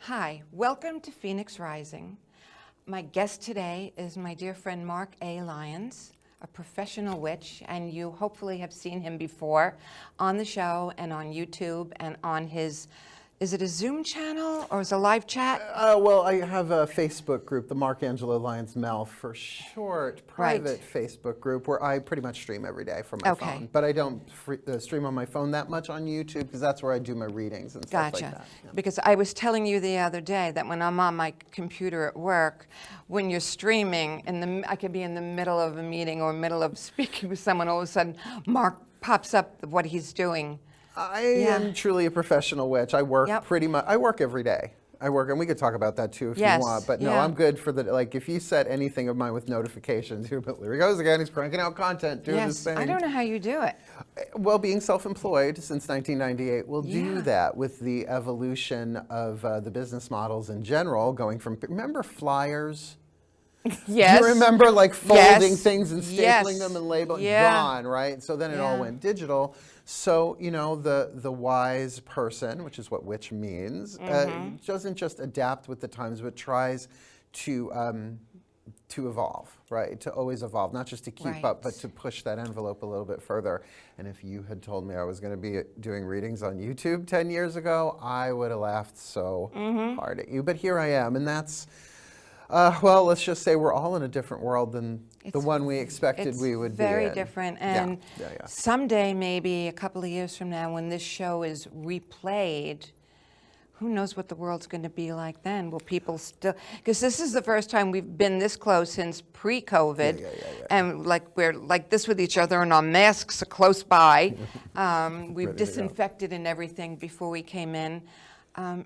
Hi, welcome to Phoenix Rising. My guest today is my dear friend Mark A. Lyons, a professional witch, and you hopefully have seen him before on the show and on YouTube and on his, is it a Zoom channel or is it a live chat? Well, I have a Facebook group, the Mark Angelo Lyons Mel for short, private Facebook group where I pretty much stream every day from my phone. But I don't stream on my phone that much on YouTube because that's where I do my readings and stuff like that. Yeah. Because I was telling you the other day that when I'm on my computer at work, when you're streaming, I could be in the middle of a meeting or middle of speaking with someone, all of a sudden Mark pops up what he's doing. I am truly a professional witch. I work pretty much, I work every day. I work, and we could talk about that too if you want, but no, I'm good for the, like if you set anything of mine with notifications, here he goes again, he's cranking out content, doing his thing. I don't know how you do it. Well, being self-employed since 1998 will do that with the evolution of the business models in general, going from, remember flyers? Yes. Do you remember like folding things and stapling them and labeling? Gone, right? So then it all went digital. So, you know, the wise person, which is what witch means, doesn't just adapt with the times, but tries to evolve, right? To always evolve, not just to keep up, but to push that envelope a little bit further. And if you had told me I was going to be doing readings on YouTube 10 years ago, I would have laughed so hard at you. But here I am, and that's... well, let's just say we're all in a different world than the one we expected we would be in. Very different. And someday, maybe a couple of years from now, when this show is replayed, who knows what the world's going to be like then? Will people still... Because this is the first time we've been this close since pre-COVID. And like we're like this with each other and our masks are close by. We've disinfected and everything before we came in.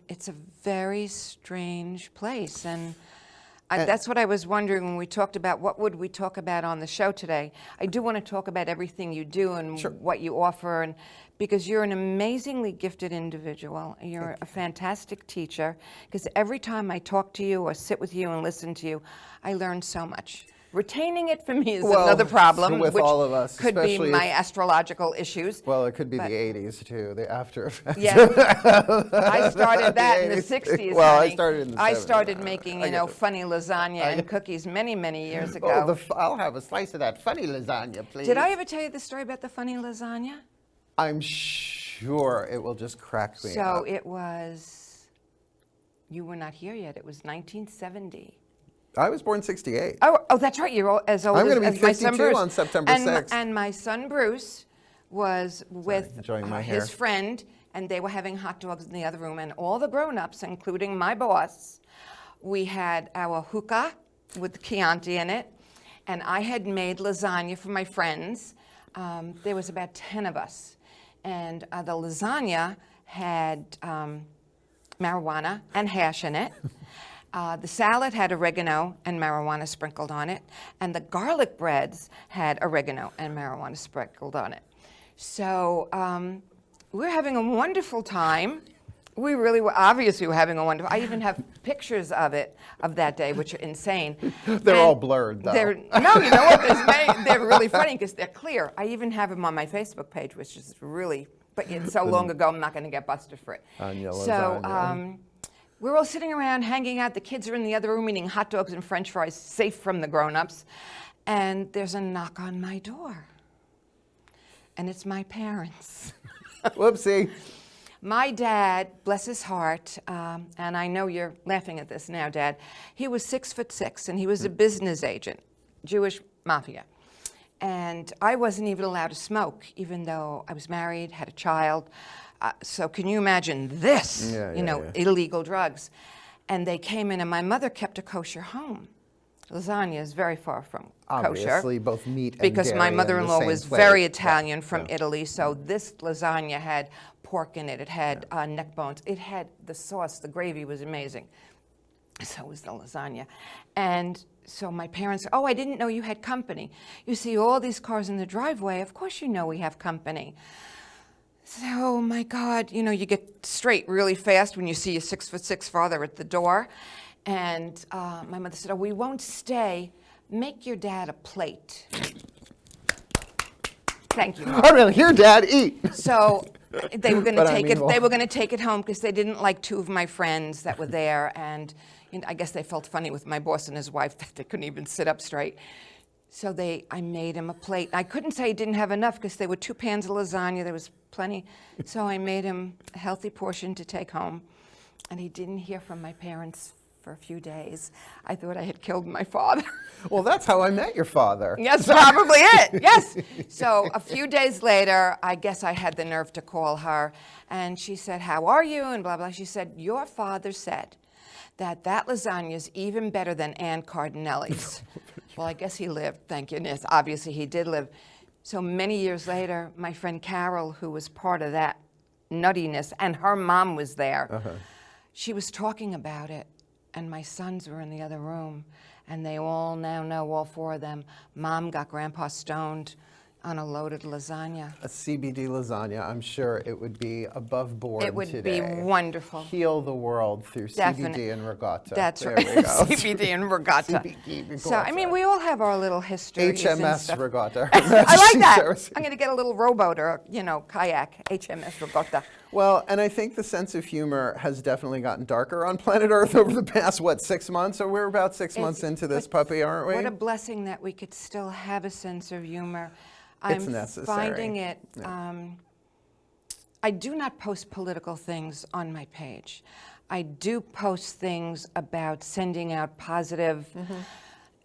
It's a very strange place. And that's what I was wondering when we talked about what would we talk about on the show today. I do want to talk about everything you do and what you offer, and because you're an amazingly gifted individual. You're a fantastic teacher, because every time I talk to you or sit with you and listen to you, I learn so much. Retaining it for me is another problem, with which all of us, could be my astrological issues. Well, it could be the 80s too, the after effects. Yeah, I started that in the 60s. Well, honey. I started in the 70s. I started making, you know, funny lasagna and cookies many, many years ago. Oh, I'll have a slice of that funny lasagna, please. Did I ever tell you the story about the funny lasagna? I'm sure it will just crack me up. So it was, you were not here yet. It was 1970. I was born 68. Oh, that's right. You're as old I'm going to be as my son 52 Bruce. on September 6th. And my son Bruce was with his friend, and they were having hot dogs in the other room. And all the grown-ups, including my boss, we had our hookah with the Chianti in it, and I had made lasagna for my friends. There was about 10 of us. And the lasagna had marijuana and hash in it. The salad had oregano and marijuana sprinkled on it, and the garlic breads had oregano and marijuana sprinkled on it. So we're having a wonderful time. We really were, obviously we're having a wonderful, I even have pictures of it, of that day, which are insane. They're all blurred, though. No, you know what, they're really funny because they're clear. I even have them on my Facebook page, which is really, but it's so long ago, I'm not going to get busted for it. So, we're all sitting around, hanging out. The kids are in the other room eating hot dogs and French fries, safe from the grown-ups. And there's a knock on my door. And it's my parents. Whoopsie. My dad, bless his heart, and I know you're laughing at this now, Dad. He was 6'6", and he was a business agent, Jewish mafia. And I wasn't even allowed to smoke, even though I was married, had a child. So can you imagine this, illegal drugs? And they came in, and my mother kept a kosher home. Lasagna is very far from kosher. Obviously, both meat and because dairy my mother-in-law was very Italian from Yeah. Italy, so this lasagna had pork in it. It had neck bones. It had the sauce. The gravy was amazing. So was the lasagna. And so my parents, oh, I didn't know you had company. You see all these cars in the driveway. Of course you know we have company. So, oh my God, you know, you get straight really fast when you see your 6'6" father at the door. And my mother said, oh, we won't stay. Make your dad a plate. Thank you, Mom. Oh, really? Here, Dad, eat. So They were going to take it. They were going to take it home because they didn't like two of my friends that were there, and I guess they felt funny with my boss and his wife that they couldn't even sit up straight. So I made him a plate. I couldn't say he didn't have enough because there were 2 pans of lasagna. There was plenty. So I made him a healthy portion to take home, and he didn't hear from my parents for a few days. I thought I had killed my father. Well, that's how I met your father. Yes, probably it. Yes. So a few days later, I guess I had the nerve to call her, and she said, "How are you?" and blah, blah. She said, "Your father said that lasagna is even better than Ann Cardinelli's." Well, I guess he lived, thank goodness. Obviously, he did live. So many years later, my friend Carol, who was part of that nuttiness, and her mom was there, she was talking about it, and my sons were in the other room, and they all now know, all 4 of them, Mom got Grandpa stoned on a loaded lasagna. A CBD lasagna, I'm sure it would be above board today. It would be wonderful. Heal the world through CBD and regatta. That's there right, we go. CBD and regatta. CBD regatta. So, I mean, we all have our little histories and HMS stuff. regatta. I like that. I'm going to get a little rowboat or, kayak, HMS regatta. Well, and I think the sense of humor has definitely gotten darker on planet Earth over the past, 6 months? So we're about 6 months into this puppy, aren't we? What a blessing that we could still have a sense of humor. It's necessary. Finding it, I do not post political things on my page. I do post things about sending out positive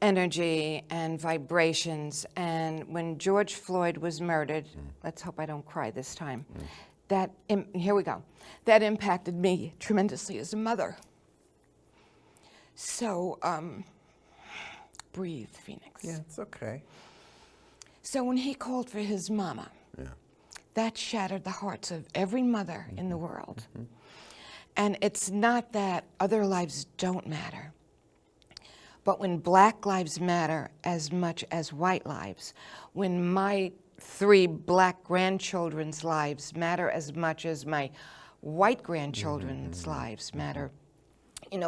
energy and vibrations. And when George Floyd was murdered, let's hope I don't cry this time, here we go, that impacted me tremendously as a mother. So, breathe, Phoenix. Yeah, it's okay. So when he called for his mama, that shattered the hearts of every mother in the world. And it's not that other lives don't matter, but when Black lives matter as much as white lives, when my 3 Black grandchildren's lives matter as much as my white grandchildren's lives matter,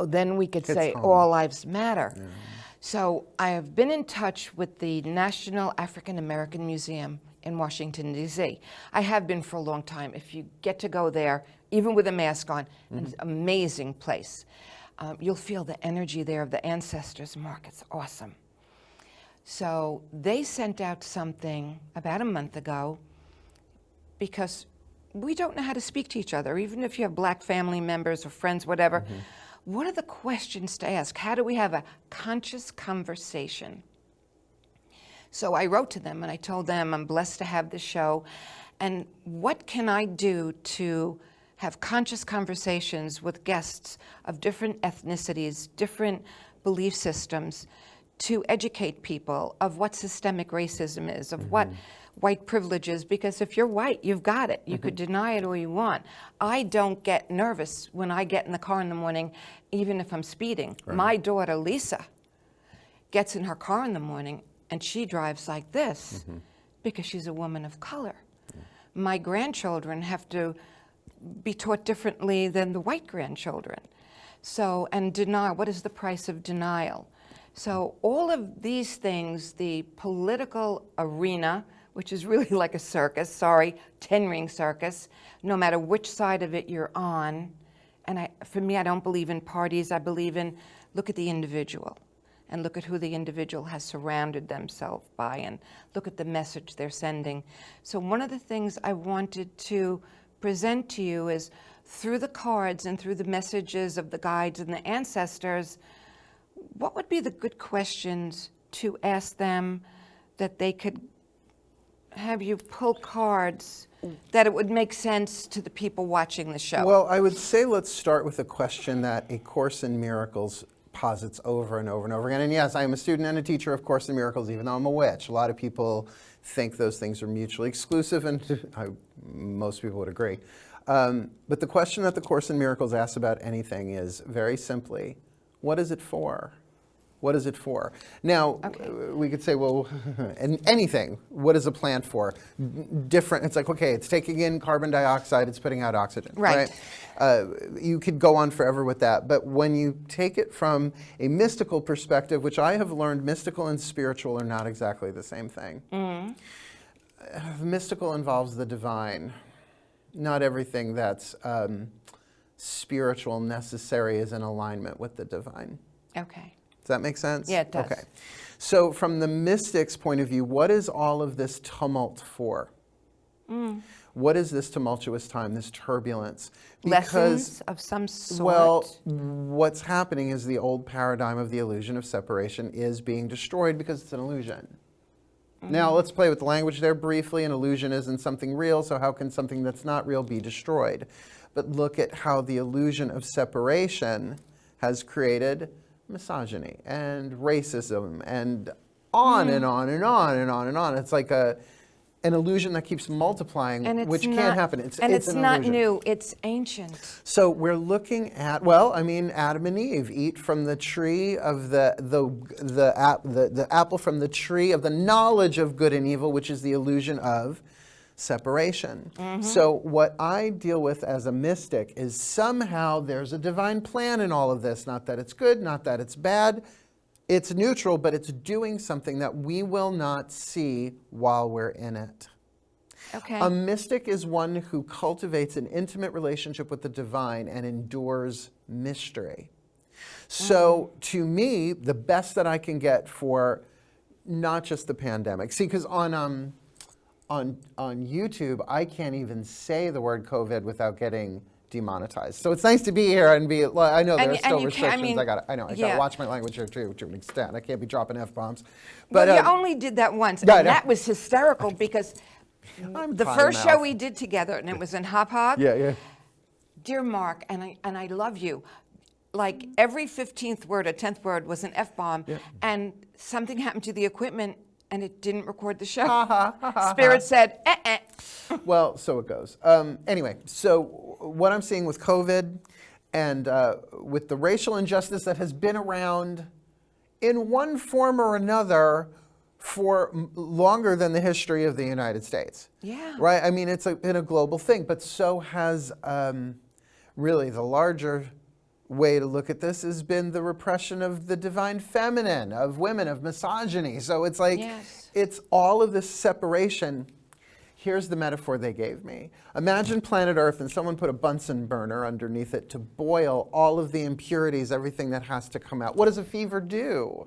then we could say all lives matter. So I have been in touch with the National African American Museum in Washington, D.C. I have been for a long time. If you get to go there, even with a mask on, it's an amazing place. You'll feel the energy there of the ancestors' mark. It's awesome. So they sent out something about a month ago because we don't know how to speak to each other, even if you have Black family members or friends, whatever. What are the questions to ask? How do we have a conscious conversation? So I wrote to them and I told them I'm blessed to have this show, and what can I do to have conscious conversations with guests of different ethnicities, different belief systems, to educate people of what systemic racism is, of what white privilege is, because if you're white, you've got it. You could deny it all you want. I don't get nervous when I get in the car in the morning, even if I'm speeding. Right. My daughter, Lisa, gets in her car in the morning and she drives like this because she's a woman of color. My grandchildren have to be taught differently than the white grandchildren. So, and denial, what is the price of denial? So all of these things, the political arena, which is really like a circus, 10-ring circus, no matter which side of it you're on. And for me, I don't believe in parties. I believe in look at the individual and look at who the individual has surrounded themselves by and look at the message they're sending. So one of the things I wanted to present to you is through the cards and through the messages of the guides and the ancestors, what would be the good questions to ask them that they could have you pull cards that it would make sense to the people watching the show? Well, I would say let's start with a question that A Course in Miracles posits over and over and over again. And yes, I am a student and a teacher of Course in Miracles, even though I'm a witch. A lot of people think those things are mutually exclusive, and most people would agree. But the question that the Course in Miracles asks about anything is very simply, what is it for? What is it for? Now, we could say, well, anything, what is a plant for? Different, it's like, okay, it's taking in carbon dioxide, it's putting out oxygen, right? You could go on forever with that, but when you take it from a mystical perspective, which I have learned mystical and spiritual are not exactly the same thing. Mystical involves the divine. Not everything that's spiritual necessary is in alignment with the divine. Okay. Does that make sense? Yeah, it does. Okay. So from the mystic's point of view, what is all of this tumult for? What is this tumultuous time, this turbulence? Lessons of some sort? Well, what's happening is the old paradigm of the illusion of separation is being destroyed because it's an illusion. Now, let's play with the language there briefly. An illusion isn't something real, so how can something that's not real be destroyed? But look at how the illusion of separation has created misogyny and racism and on and on and on and on and on. It's like an illusion that keeps multiplying, which can't happen. It's not illusion. new, it's ancient. So we're looking at, well, I mean, Adam and Eve eat from the tree of the apple from the tree of the knowledge of good and evil, which is the illusion of separation. So what I deal with as a mystic is somehow there's a divine plan in all of this. Not that it's good, not that it's bad. It's neutral, but it's doing something that we will not see while we're in it. Okay. A mystic is one who cultivates an intimate relationship with the divine and endures mystery. So to me, the best that I can get for not just the pandemic, see, because on YouTube, I can't even say the word COVID without getting demonetized. So it's nice to be here and be, I know there are still restrictions. I gotta watch my language here too, to an extent. I can't be dropping F-bombs. But well, you only did that once, and that was hysterical because the first show we did together, and it was in Hop Hop. Yeah. Dear Mark, and I love you. Like every 15th word or 10th word was an F-bomb, and something happened to the equipment and it didn't record the show. Spirit said, Well, so it goes. Anyway, so what I'm seeing with COVID and with the racial injustice that has been around in one form or another for longer than the history of the United States. Yeah. Right? I mean, it's been a global thing, but so has really the larger way to look at this has been the repression of the divine feminine, of women, of misogyny. So it's like, it's all of this separation. Here's the metaphor they gave me. Imagine planet Earth and someone put a Bunsen burner underneath it to boil all of the impurities, everything that has to come out. What does a fever do?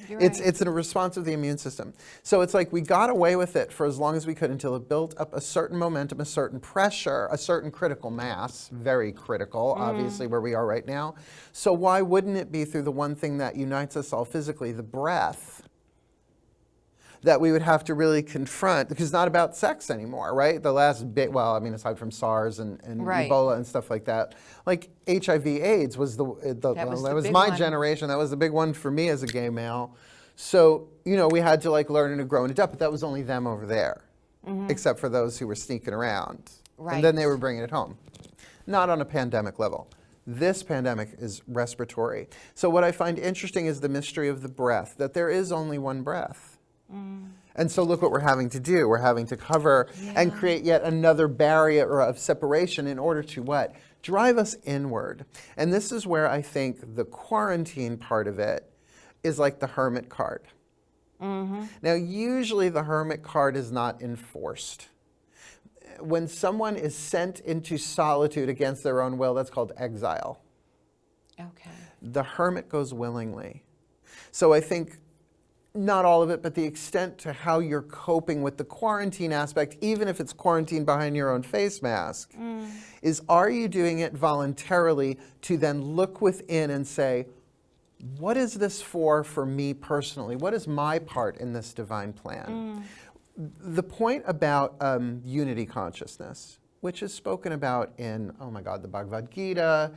It's a response of the immune system. So it's like we got away with it for as long as we could until it built up a certain momentum, a certain pressure, a certain critical mass, very critical, obviously, where we are right now. So why wouldn't it be through the one thing that unites us all physically, the breath, that we would have to really confront, because it's not about sex anymore, right? The last bit, well, I mean, aside from SARS and Ebola and stuff like that, like HIV/AIDS was that was my generation. That was the big one for me as a gay male. So, you know, we had to like learn and grow and adapt, but that was only them over there, except for those who were sneaking around. And then they were bringing it home. Not on a pandemic level. This pandemic is respiratory. So what I find interesting is the mystery of the breath, that there is only one breath. And so look what we're having to do. We're having to cover and create yet another barrier of separation in order to what? Drive us inward. And this is where I think the quarantine part of it is like the hermit card. Now, usually the hermit card is not enforced. When someone is sent into solitude against their own will, that's called exile. Okay. The hermit goes willingly. So I think not all of it, but the extent to how you're coping with the quarantine aspect, even if it's quarantine behind your own face mask, is are you doing it voluntarily to then look within and say, what is this for me personally? What is my part in this divine plan? The point about unity consciousness, which is spoken about in, oh my God, the Bhagavad Gita,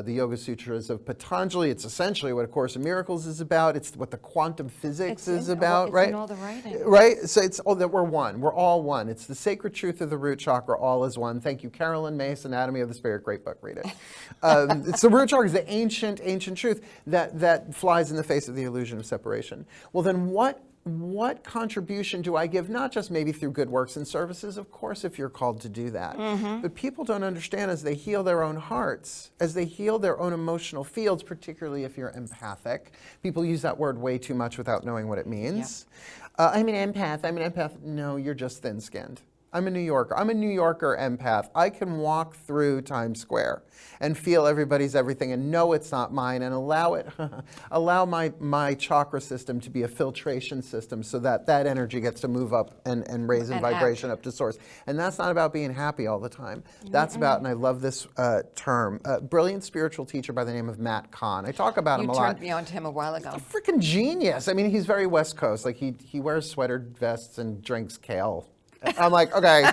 the Yoga Sutras of Patanjali. It's essentially what A Course in Miracles is about. It's what the quantum physics is about, right? It's in all the writing. Right? So it's all that we're one. We're all one. It's the sacred truth of the root chakra, all is one. Thank you, Carolyn Mace, Anatomy of the Spirit. Great book, read it. It's the root chakra, is the ancient truth that flies in the face of the illusion of separation. Well, then what contribution do I give, not just maybe through good works and services, of course, if you're called to do that, but people don't understand as they heal their own hearts, as they heal their own emotional fields, particularly if you're empathic. People use that word way too much without knowing what it means. I'm an empath. No, you're just thin-skinned. I'm a New Yorker. I'm a New Yorker empath. I can walk through Times Square and feel everybody's everything and know it's not mine and allow my chakra system to be a filtration system so that that energy gets to move up and raise in vibration up to source. And that's not about being happy all the time. That's about, and I love this term, a brilliant spiritual teacher by the name of Matt Kahn. I talk about him a lot. You turned me on to him a while ago. He's a freaking genius. I mean, he's very West Coast. Like he wears sweater vests and drinks kale. I'm like, okay,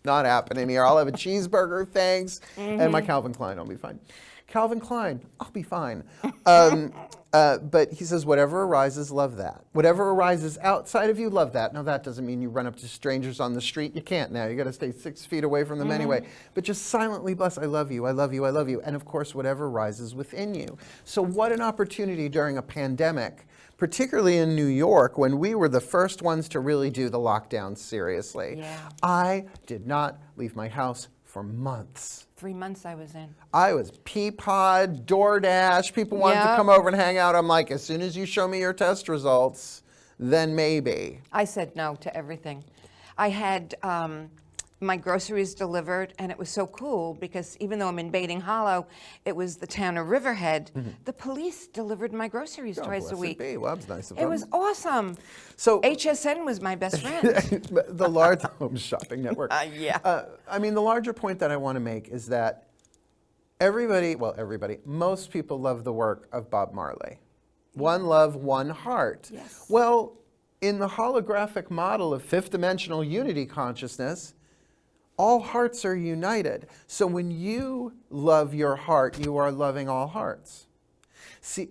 not happening here. I'll have a cheeseburger, thanks, and my Calvin Klein, I'll be fine. Calvin Klein, I'll be fine. But he says, whatever arises, love that. Whatever arises outside of you, love that. Now, that doesn't mean you run up to strangers on the street. You can't now. You got to stay 6 feet away from them anyway. But just silently bless, I love you, I love you, I love you. And of course, whatever rises within you. So what an opportunity during a pandemic, particularly in New York, when we were the first ones to really do the lockdown seriously. Yeah. I did not leave my house for months. 3 months I was in. I was Peapod, DoorDash. People wanted to come over and hang out. I'm like, as soon as you show me your test results, then maybe. I said no to everything. I had my groceries delivered, and it was so cool because even though I'm in Baiting Hollow, it was the town of Riverhead. The police delivered my groceries twice a week. Well, that was nice of It them. was awesome. So HSN was my best friend. the large home shopping network. Yeah. I mean, the larger point that I want to make is that everybody, most people love the work of Bob Marley. One love, one heart. Yes. Well, in the holographic model of fifth dimensional unity consciousness, all hearts are united. So when you love your heart, you are loving all hearts. See,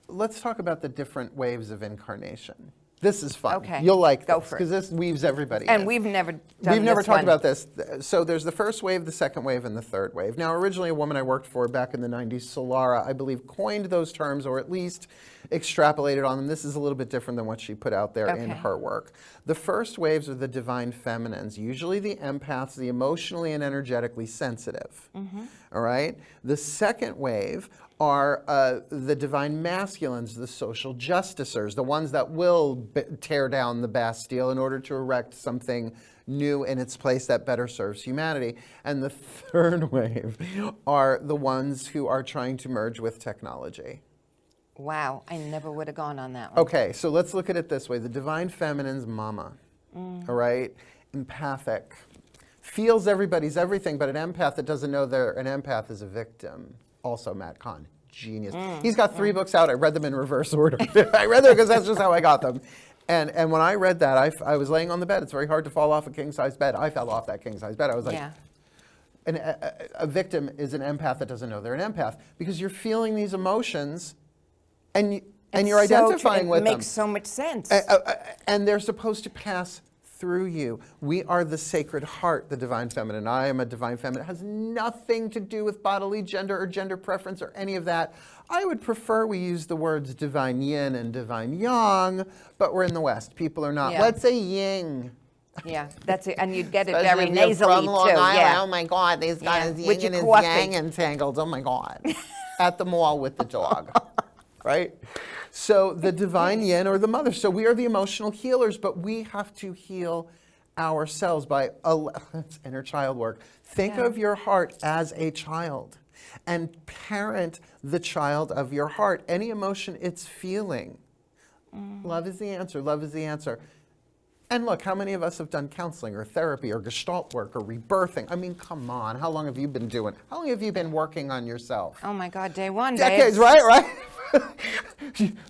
let's talk about the different waves of incarnation. This is fun. Okay. You'll like Go this for it. because this weaves everybody And in. we've never done We've never this talked one. about this. So there's the first wave, the second wave, and the third wave. Now, originally a woman I worked for back in the 90s, Solara, I believe, coined those terms or at least extrapolated on them. This is a little bit different than what she put out there in her work. The first waves are the divine feminines, usually the empaths, the emotionally and energetically sensitive. All right? The second wave are the divine masculines, the social justicers, the ones that will tear down the Bastille in order to erect something new in its place that better serves humanity. And the third wave are the ones who are trying to merge with technology. Wow, I never would have gone on that one. Okay, so let's look at it this way. The divine feminine's mama, all right? Empathic. Feels everybody's everything, but an empath that doesn't know they're an empath is a victim. Also Matt Kahn, genius. He's got 3 books out. I read them in reverse order. I read them because that's just how I got them. And when I read that, I was laying on the bed. It's very hard to fall off a king-size bed. I fell off that king-size bed. I was like, a victim is an empath that doesn't know they're an empath because you're feeling these emotions and you're identifying with them. It makes so much sense. And they're supposed to pass through you. We are the sacred heart, the divine feminine. I am a divine feminine. It has nothing to do with bodily gender or gender preference or any of that. I would prefer we use the words divine yin and divine yang, but we're in the West. People are not. Let's say yin. Yeah, that's it. And you'd get it Especially very if you're nasally from Long too. Island. Yeah. Oh my God, these guys With yin your and his coffee. yang entangled. Oh my God. At the mall with the dog. Right? So the divine yin or the mother. So we are the emotional healers, but we have to heal ourselves by it's inner child work. Think of your heart as a child and parent the child of your heart. Any emotion it's feeling. Love is the answer. Love is the answer. And look, how many of us have done counseling or therapy or gestalt work or rebirthing? I mean, come on. How long have you been doing? How long have you been working on yourself? Oh my God, day one. Decades, right?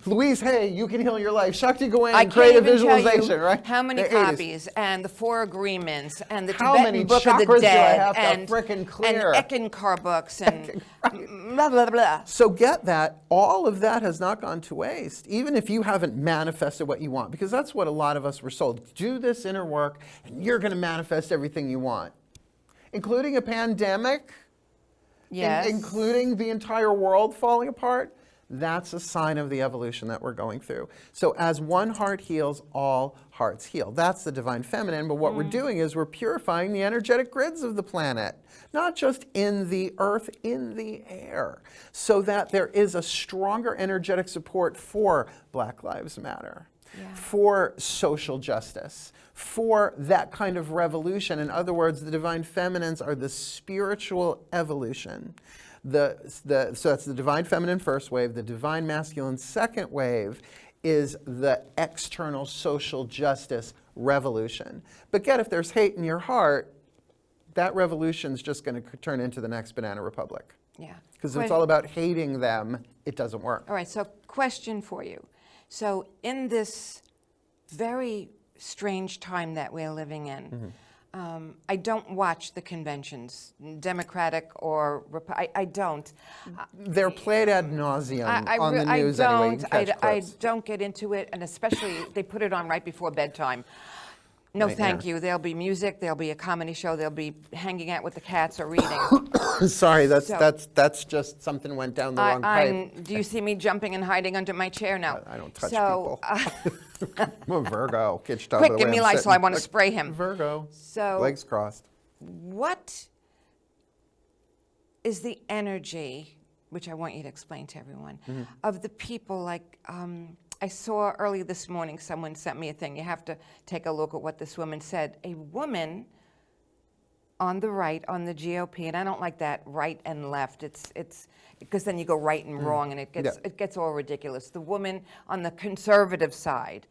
Louise Hay, you can heal your life. Shakti Gawain, creative visualization, right? How many The copies and the 4 agreements and the How Tibetan many Book of the chakras do I Dead have to and frickin' clear? and Eckankar books and blah blah blah. So get that, all of that has not gone to waste, even if you haven't manifested what you want, because that's what a lot of us were sold. Do this inner work and you're going to manifest everything you want, including a pandemic, including the entire world falling apart. That's a sign of the evolution that we're going through. So as one heart heals, all hearts heal. That's the divine feminine, but what we're doing is we're purifying the energetic grids of the planet, not just in the earth, in the air, so that there is a stronger energetic support for Black Lives Matter, for social justice, for that kind of revolution. In other words, the divine feminines are the spiritual evolution. So that's the divine feminine first wave. The divine masculine second wave is the external social justice revolution. But get, if there's hate in your heart, that revolution's just going to turn into the next banana republic. Yeah. Because if it's all about hating them, it doesn't work. All right, so question for you. So in this very strange time that we're living in, I don't watch the conventions, Democratic or I don't. They're played ad nauseum on the news anyway. You can catch I clips. don't get into it, and especially they put it on right before bedtime. No, thank you. There'll be music. There'll be a comedy show. There'll be hanging out with the cats or reading. Sorry, that's just something went down the wrong pipe. Do you see me jumping and hiding under my chair now? I don't touch people. I'm a Virgo. Get your Quick, give me Lysol. I want to spray him. Virgo. So, legs crossed. What is the energy, which I want you to explain to everyone, of the people like? I saw early this morning, someone sent me a thing. You have to take a look at what this woman said. A woman on the right, on the GOP, and I don't like that right and left. It's because then you go right and wrong, and it gets all ridiculous. The woman on the conservative side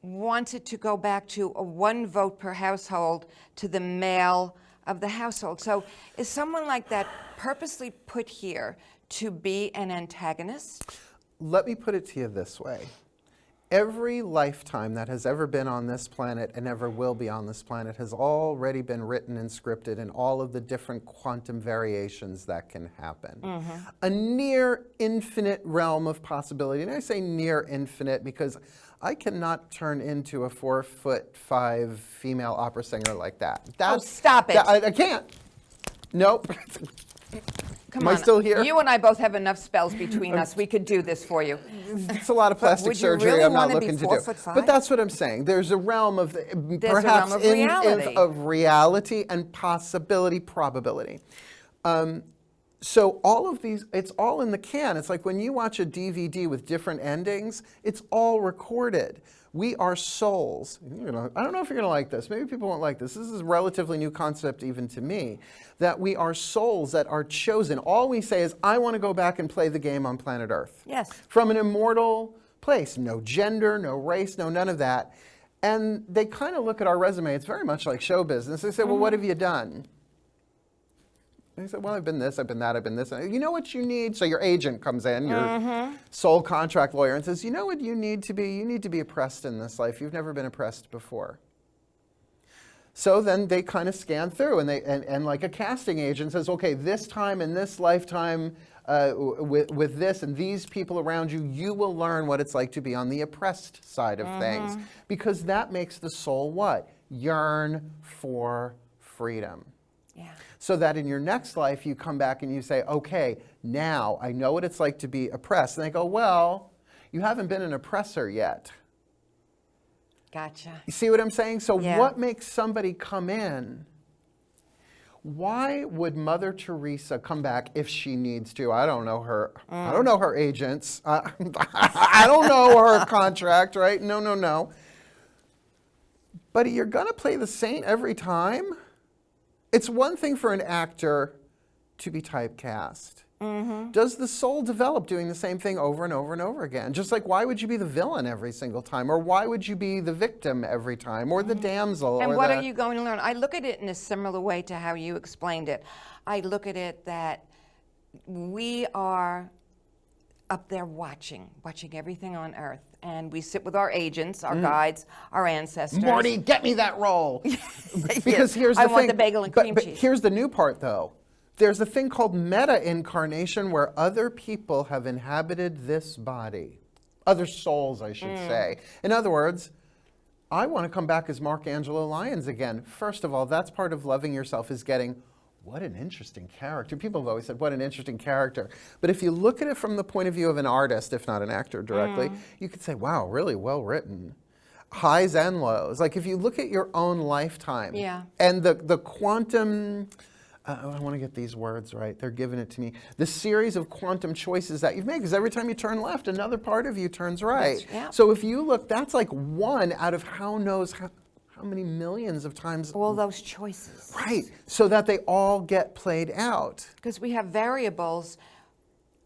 wanted to go back to a 1 vote per household to the male of the household. So is someone like that purposely put here to be an antagonist? Let me put it to you this way. Every lifetime that has ever been on this planet and ever will be on this planet has already been written and scripted in all of the different quantum variations that can happen. A near infinite realm of possibility. And I say near infinite because I cannot turn into a 4'5" female opera singer like that. Oh, stop it. I can't. Nope. Come Am I still here? You and I both have enough spells between us. We could do this for you. It's a lot of plastic surgery really I'm not wanna be looking to 4'5"? do. But that's what I'm saying. There's a realm of perhaps a realm of reality. of reality and possibility, probability. So all of these, it's all in the can. It's like when you watch a DVD with different endings, it's all recorded. We are souls. I don't know if you're going to like this. Maybe people won't like this. This is a relatively new concept even to me, that we are souls that are chosen. All we say is, I want to go back and play the game on planet Earth. Yes. From an immortal place. No gender, no race, no none of that. And they kind of look at our resume. It's very much like show business. They say, well, what have you done? And he said, well, I've been this, I've been that, I've been this. You know what you need? So your agent comes in, your sole contract lawyer, and says, you know what you need to be? You need to be oppressed in this life. You've never been oppressed before. So then they kind of scan through, and like a casting agent says, okay, this time in this lifetime, with this and these people around you, you will learn what it's like to be on the oppressed side of things. Because that makes the soul what? Yearn for freedom. Yeah. So that in your next life, you come back and you say, okay, now I know what it's like to be oppressed. And they go, well, you haven't been an oppressor yet. Gotcha. You see what I'm saying? So Yeah. what makes somebody come in? Why would Mother Teresa come back if she needs to? I don't know her. I don't know her agents. I don't know her contract, right? No. But you're going to play the saint every time? It's one thing for an actor to be typecast. Does the soul develop doing the same thing over and over and over again? Just like, why would you be the villain every single time? Or why would you be the victim every time? Or the damsel? And or what are you going to learn? I look at it in a similar way to how you explained it. I look at it that we are up there watching everything on Earth. And we sit with our agents, our guides, our ancestors. Morty, get me that role. Because here's the I thing. want the bagel and cream but cheese. Here's the new part, though. There's a thing called meta-incarnation where other people have inhabited this body. Other souls, I should say. In other words, I want to come back as Markangelo Lyons again. First of all, that's part of loving yourself, is getting, what an interesting character. People have always said, what an interesting character. But if you look at it from the point of view of an artist, if not an actor directly, you could say, wow, really well written. Highs and lows. Like if you look at your own lifetime and the quantum I want to get these words right. They're giving it to me. The series of quantum choices that you've made, because every time you turn left, another part of you turns right. Yeah. So if you look, that's like one out of how many millions of times. All those choices. Right. So that they all get played out. Because we have variables.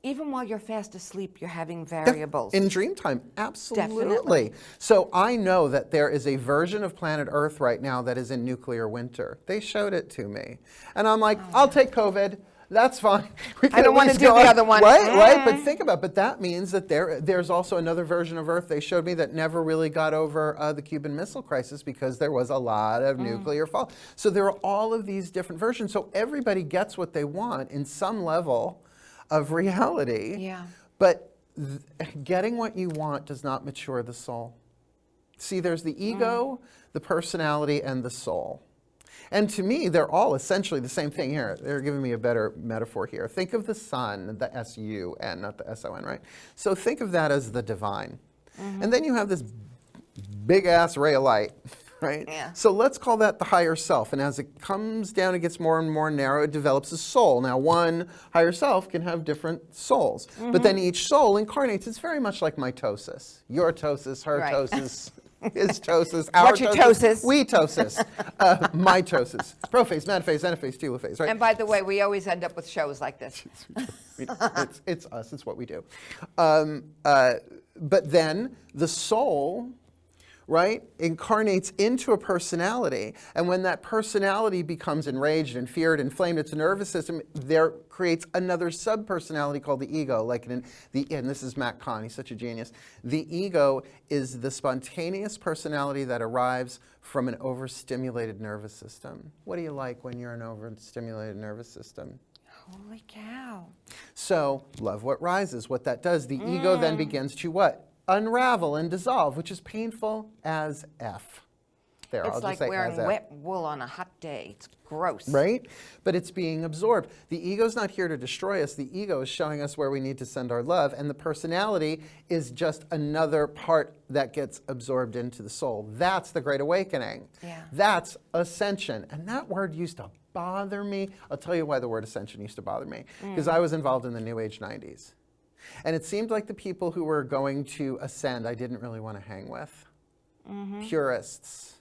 Even while you're fast asleep, you're having variables. In dream time, absolutely. Definitely. So I know that there is a version of planet Earth right now that is in nuclear winter. They showed it to me. And I'm like, I'll take COVID. That's fine. I don't want to do the other one. Right? But think about it. But that means that there's also another version of Earth they showed me that never really got over the Cuban Missile Crisis because there was a lot of nuclear fallout. So there are all of these different versions. So everybody gets what they want in some level of reality. Yeah. But getting what you want does not mature the soul. See, there's the ego, the personality, and the soul. And to me, they're all essentially the same thing here. They're giving me a better metaphor here. Think of the sun, the S-U-N, not the S-O-N, right? So think of that as the divine. And then you have this big-ass ray of light, right? Yeah. So let's call that the higher self. And as it comes down, it gets more and more narrow, it develops a soul. Now, one higher self can have different souls. But then each soul incarnates. It's very much like mitosis. Your tosis, her tosis. His tosis, our tosis, we tosis, mitosis, prophase, metaphase, anaphase, telophase, right? And by the way, we always end up with shows like this. It's us, it's what we do. But then the soul, right, incarnates into a personality. And when that personality becomes enraged and feared, inflamed, its nervous system, there creates another sub-personality called the ego. And this is Matt Kahn, he's such a genius. The ego is the spontaneous personality that arrives from an overstimulated nervous system. What do you like when you're an overstimulated nervous system? Holy cow. So, love what rises. What that does, the ego then begins to what? Unravel and dissolve, which is painful as F. There, It's I'll like just say wearing as F. wet wool on a hot day. It's gross. Right? But it's being absorbed. The ego's not here to destroy us. The ego is showing us where we need to send our love, and the personality is just another part that gets absorbed into the soul. That's the Great Awakening. Yeah. That's ascension. And that word used to bother me. I'll tell you why the word ascension used to bother me. Because I was involved in the New Age 90s. And it seemed like the people who were going to ascend, I didn't really want to hang with. Purists.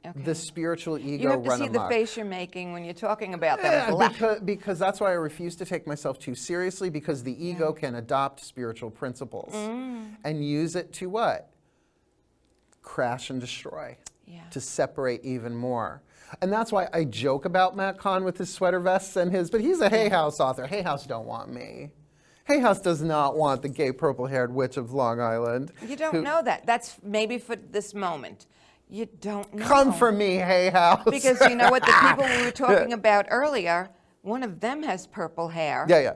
Okay. The spiritual ego You have to run see amok. the face you're making when you're talking about them. Because that's why I refuse to take myself too seriously, because the ego can adopt spiritual principles and use it to what? Crash and destroy. To separate even more. And that's why I joke about Matt Kahn with his sweater vests and but he's a Hay House author. Hay House don't want me. Hay House does not want the gay purple-haired witch of Long Island. You don't know that. That's maybe for this moment. You don't know. Come for me, Hay House. Because you know what? The people we were talking about earlier, one of them has purple hair. Yeah.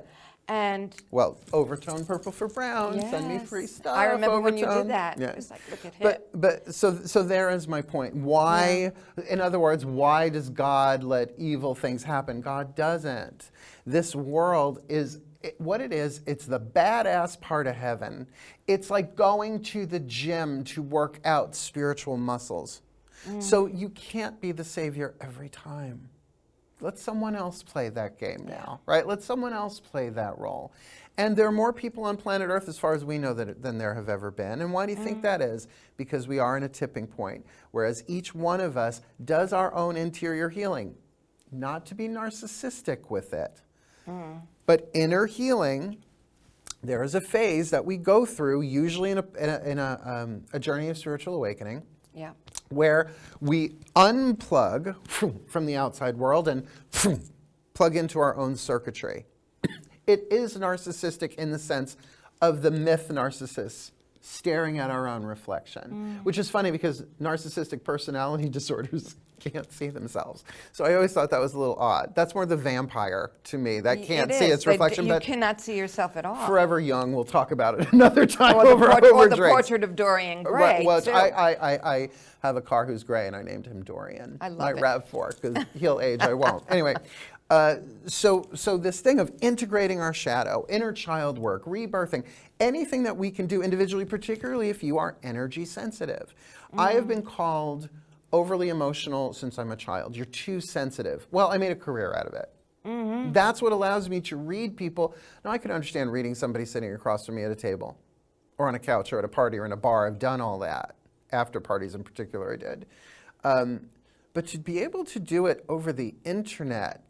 And well, overtone purple for brown. Send me free stuff. I remember when you overtone. did that. Yeah. It was like, look at him. But so there is my point. Why, in other words, why does God let evil things happen? God doesn't. This world is what it is. It's the badass part of heaven. It's like going to the gym to work out spiritual muscles. So you can't be the savior every time. Let someone else play that game now, right? Let someone else play that role. And there are more people on planet Earth, as far as we know, than there have ever been. And why do you think that is? Because we are in a tipping point, whereas each one of us does our own interior healing. Not to be narcissistic with it, but inner healing. There is a phase that we go through, usually in a journey of spiritual awakening. Yeah. Where we unplug from the outside world and plug into our own circuitry. It is narcissistic in the sense of the myth narcissists staring at our own reflection, which is funny because narcissistic personality disorders can't see themselves. So I always thought that was a little odd. That's more the vampire to me that can't see its reflection. You cannot see yourself at all. Forever Young, we'll talk about it another time or over the drinks. Portrait of Dorian Gray. Well, too. I have a car who's gray and I named him Dorian. I love my it. RAV4, because he'll age, I won't. Anyway, so this thing of integrating our shadow, inner child work, rebirthing, anything that we can do individually, particularly if you are energy sensitive. I have been called overly emotional since I'm a child. You're too sensitive. Well, I made a career out of it. That's what allows me to read people. Now, I can understand reading somebody sitting across from me at a table or on a couch or at a party or in a bar. I've done all that. After parties in particular, I did. But to be able to do it over the internet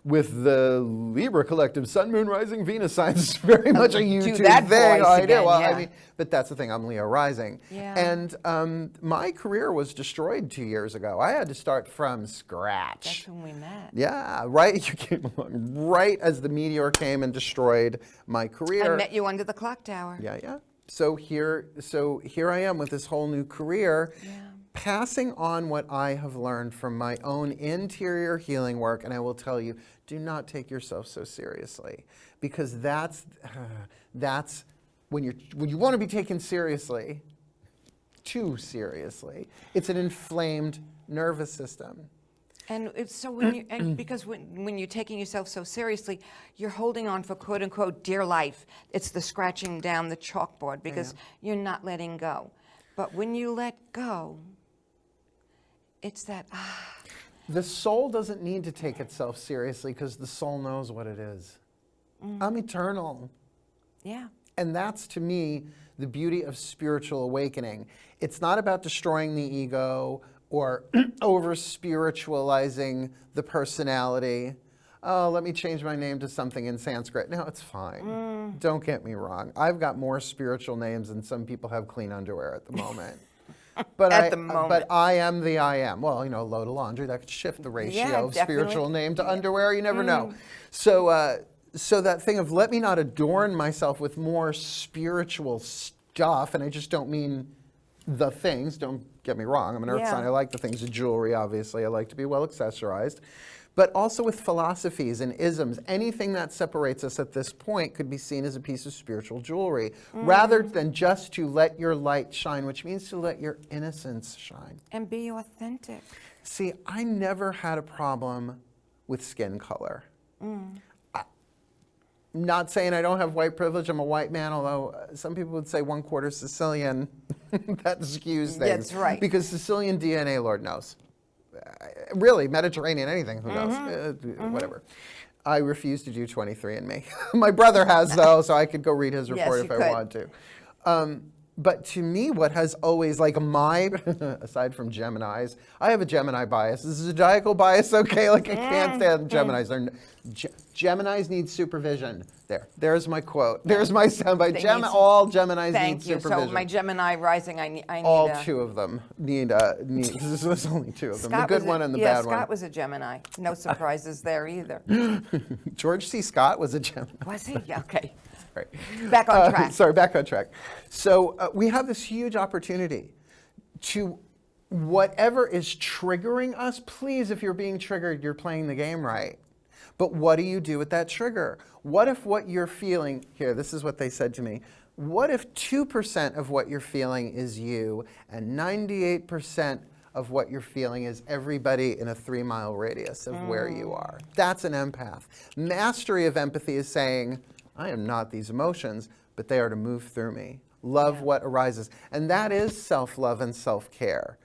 with the Libra Collective Sun, Moon, Rising, Venus signs is very much a YouTube thing. I do. Well, I mean, but that's the thing. I'm Leo rising. Yeah. And my career was destroyed 2 years ago. I had to start from scratch. That's when we met. Yeah, right. You came along right as the meteor came and destroyed my career. I met you under the clock tower. Yeah, yeah. So here I am with this whole new career. Yeah. Passing on what I have learned from my own interior healing work, and I will tell you, do not take yourself so seriously, because that's when you want to be taken seriously, too seriously. It's an inflamed nervous system. And it's so because when you're taking yourself so seriously, you're holding on for quote unquote dear life. It's the scratching down the chalkboard because you're not letting go. But when you let go, it's that The soul doesn't need to take itself seriously because the soul knows what it is. I'm eternal. Yeah. And that's, to me, the beauty of spiritual awakening. It's not about destroying the ego or over-spiritualizing the personality. Oh, let me change my name to something in Sanskrit. No, it's fine. Don't get me wrong. I've got more spiritual names than some people have clean underwear at the moment. But but I am the I am. Well, you know, load of laundry, that could shift the ratio of spiritual name to underwear. You never know. So, so that thing of let me not adorn myself with more spiritual stuff, and I just don't mean the things. Don't get me wrong. I'm an earth sign. I like the things, the jewelry, obviously. I like to be well accessorized. But also with philosophies and isms, anything that separates us at this point could be seen as a piece of spiritual jewelry, rather than just to let your light shine, which means to let your innocence shine. And be authentic. See, I never had a problem with skin color. Not saying I don't have white privilege. I'm a white man, although some people would say 1/4 Sicilian. That skews things. That's right. Because Sicilian DNA, Lord knows. Really, Mediterranean, anything, who knows? Whatever. I refuse to do 23andMe. My brother has, though, so I could go read his report if I wanted to. But to me, what has always, like my, aside from Geminis, I have a Gemini bias. This is a zodiacal bias, okay? Like I can't stand Geminis. Geminis need supervision. There's my quote. There's my soundbite. All Geminis need supervision. Thank you. So my Gemini rising, I need all two of them need. There's only two of them. The good one and the bad one. Yeah, Scott was a Gemini. No surprises there either. George C. Scott was a Gemini. Was he? Yeah, okay. Right. Back on track. Sorry, back on track. So we have this huge opportunity to whatever is triggering us. Please, if you're being triggered, you're playing the game right. But what do you do with that trigger? What if what you're feeling, here, this is what they said to me. What if 2% of what you're feeling is you and 98% of what you're feeling is everybody in a 3-mile radius of where you are? That's an empath. Mastery of empathy is saying, I am not these emotions, but they are to move through me. Love what arises. And that is self-love and self-care.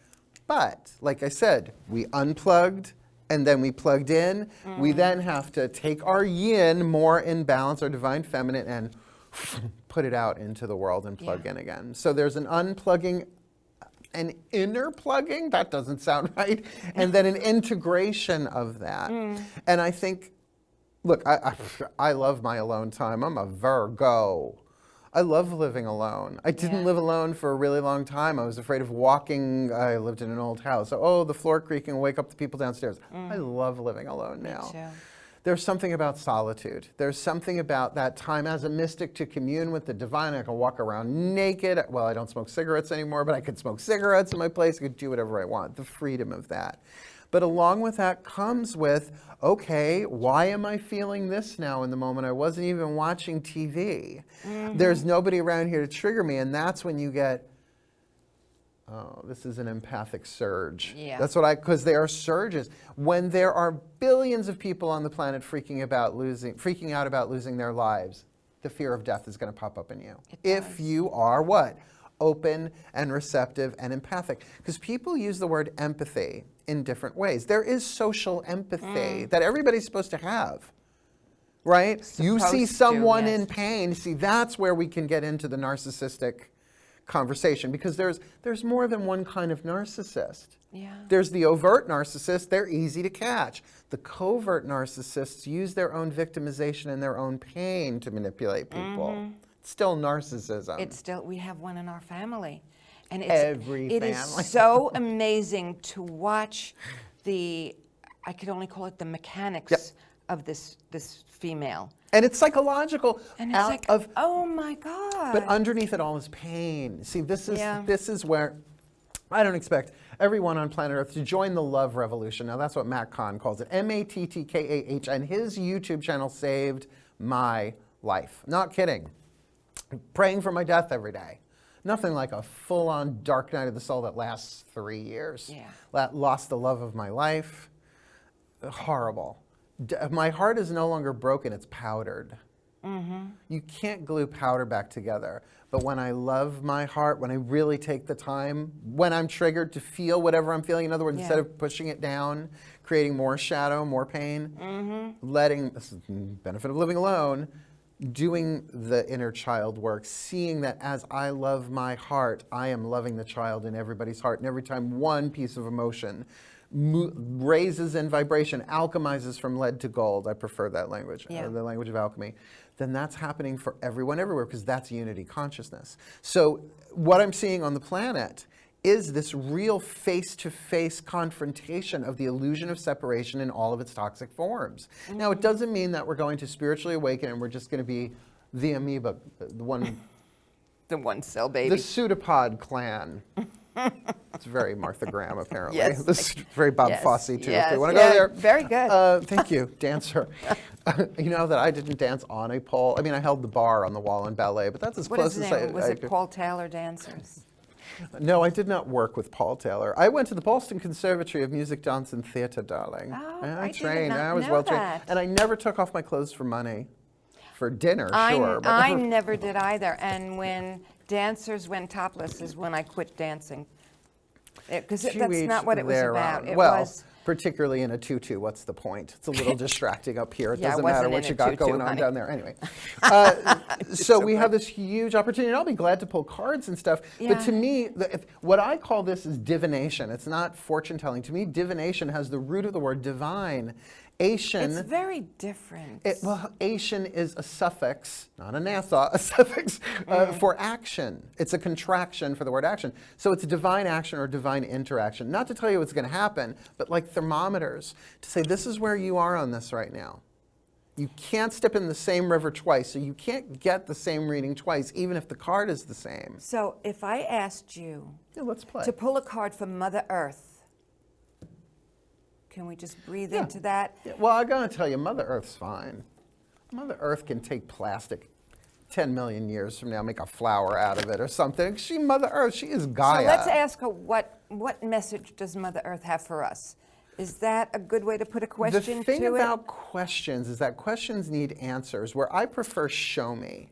But, like I said, we unplugged and then we plugged in. We then have to take our yin more in balance, our divine feminine, and put it out into the world and plug in again. So there's an unplugging, an inner plugging, that doesn't sound right, and then an integration of that. And I think, look, I love my alone time. I'm a Virgo. I love living alone. I didn't live alone for a really long time. I was afraid of walking. I lived in an old house. Oh, the floor creaking, wake up the people downstairs. I love living alone now. Me too. There's something about solitude. There's something about that time as a mystic to commune with the divine. I can walk around naked. Well, I don't smoke cigarettes anymore, but I could smoke cigarettes in my place. I could do whatever I want. The freedom of that. But along with that comes with, okay, why am I feeling this now in the moment? I wasn't even watching TV. There's nobody around here to trigger me, and that's when you get, oh, this is an empathic surge. Yeah. That's what because they are surges. When there are billions of people on the planet freaking out about losing their lives, the fear of death is going to pop up in you. If you are what? open and receptive and empathic. Because people use the word empathy in different ways. There is social empathy that everybody's supposed to have, right? You see someone in pain, see, that's where we can get into the narcissistic conversation, because there's more than one kind of narcissist. Yeah. There's the overt narcissist, they're easy to catch. The covert narcissists use their own victimization and their own pain to manipulate people. It's still narcissism. It's still, we have one in our family. And It it is so amazing to watch I could only call it the mechanics of this female. And it's psychological. And it's oh my God. But underneath it all is pain. See, this is where I don't expect everyone on planet Earth to join the love revolution. Now, that's what Matt Kahn calls it, MATTKAH, and his YouTube channel saved my life. Not kidding. Praying for my death every day. Nothing like a full-on dark night of the soul that lasts 3 years. Yeah. Lost the love of my life. Horrible. My heart is no longer broken, it's powdered. You can't glue powder back together. But when I love my heart, when I really take the time, when I'm triggered to feel whatever I'm feeling, in other words, instead of pushing it down, creating more shadow, more pain, letting, this is the benefit of living alone, doing the inner child work, seeing that as I love my heart, I am loving the child in everybody's heart. And every time one piece of emotion raises in vibration, alchemizes from lead to gold, I prefer that language, the language of alchemy, then that's happening for everyone everywhere, because that's unity consciousness. So what I'm seeing on the planet is this real face-to-face confrontation of the illusion of separation in all of its toxic forms. Now, it doesn't mean that we're going to spiritually awaken and we're just going to be the amoeba, the one... the one-cell baby. The pseudopod clan. It's very Martha Graham, apparently. Yes. This is very Bob Fosse, too, if we want to yeah, go there. Very good. Thank you, dancer. You know that I didn't dance on a pole. I mean, I held the bar on the wall in ballet, but that's as close as I... Was it Paul Taylor dancers? No, I did not work with Paul Taylor. I went to the Boston Conservatory of Music, Dance, and Theatre, darling. Oh, I trained. I was well trained. And I never took off my clothes for money. For dinner, sure. But I never did either. And when dancers went topless is when I quit dancing. Because that's not what it was about. It was particularly in a tutu, what's the point? It's a little distracting up here. It Yeah, doesn't it matter wasn't what in you a got tutu, going on honey. down there. Anyway, so we have this huge opportunity, and I'll be glad to pull cards and stuff. But to me, what I call this is divination. It's not fortune telling. To me, divination has the root of the word divine. Ation. It's very different. Well, ation is a suffix, not a NASA, a suffix for action. It's a contraction for the word action. So it's divine action or divine interaction. Not to tell you what's going to happen, but like thermometers, to say this is where you are on this right now. You can't step in the same river twice, so you can't get the same reading twice, even if the card is the same. So if I asked you Let's play. to pull a card from Mother Earth, can we just breathe into that? Well, I'm going to tell you, Mother Earth's fine. Mother Earth can take plastic 10 million years from now, make a flower out of it or something. Mother Earth, she is Gaia. So let's ask her, what message does Mother Earth have for us? Is that a good way to put a question to it? The thing about questions is that questions need answers, where I prefer show me.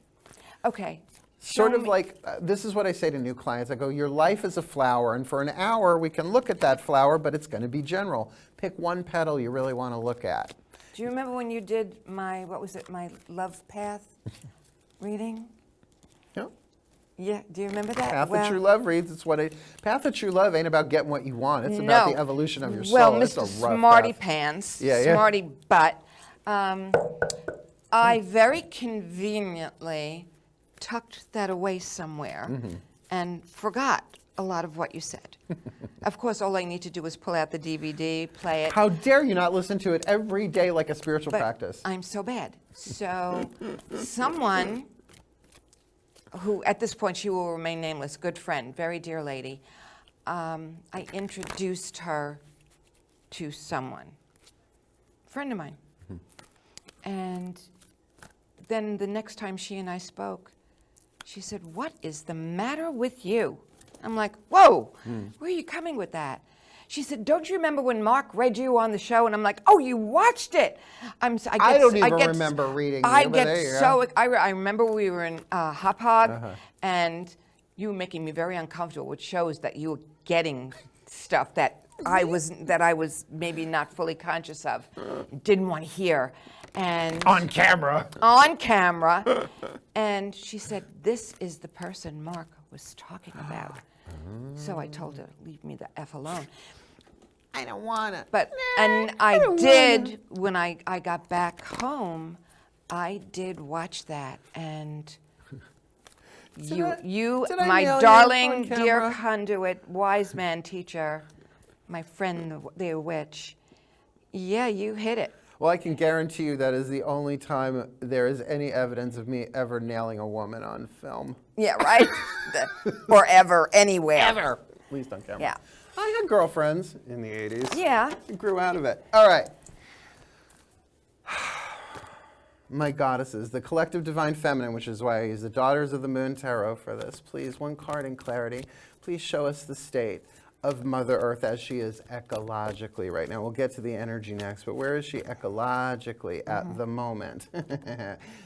Okay. Sort of like, this is what I say to new clients. I go, your life is a flower, and for an hour we can look at that flower, but it's going to be general. Pick one petal you really want to look at. Do you remember when you did my love path reading? Yeah. Yeah, do you remember that? Path of True Love reads, Path of True Love ain't about getting what you want. It's about the evolution of your soul. Well, it's Mr. a rough Smarty path. Pants, Smarty Butt, I very conveniently tucked that away somewhere and forgot a lot of what you said. Of course, all I need to do is pull out the DVD, play it. How dare you not listen to it every day like a spiritual practice? I'm so bad. So someone who, at this point, she will remain nameless, good friend, very dear lady, I introduced her to someone, a friend of mine. And then the next time she and I spoke, she said, "What is the matter with you?" I'm like, "Whoa, where are you coming with that?" She said, "Don't you remember when Mark read you on the show?" And I'm like, "Oh, you watched it." I don't even remember reading it. I remember we were in Hop Hog, and you were making me very uncomfortable, which shows that you were getting stuff that I was maybe not fully conscious of, didn't want to hear. And on camera. On camera. And she said, this is the person Mark was talking about. So I told her, leave me the F alone. I don't want it. But, and I did, when I got back home, I did watch that. And you, my darling, dear conduit, wise man teacher, my friend, the witch, yeah, you hit it. Well, I can guarantee you that is the only time there is any evidence of me ever nailing a woman on film. Yeah, right? Or ever, anywhere. Ever. At least on camera. Yeah. I had girlfriends in the 80s. Yeah. I grew out of it. All right. My goddesses, the collective divine feminine, which is why I use the Daughters of the Moon Tarot for this. Please, one card in clarity. Please show us the state of Mother Earth as she is ecologically right now. We'll get to the energy next, but where is she ecologically at the moment?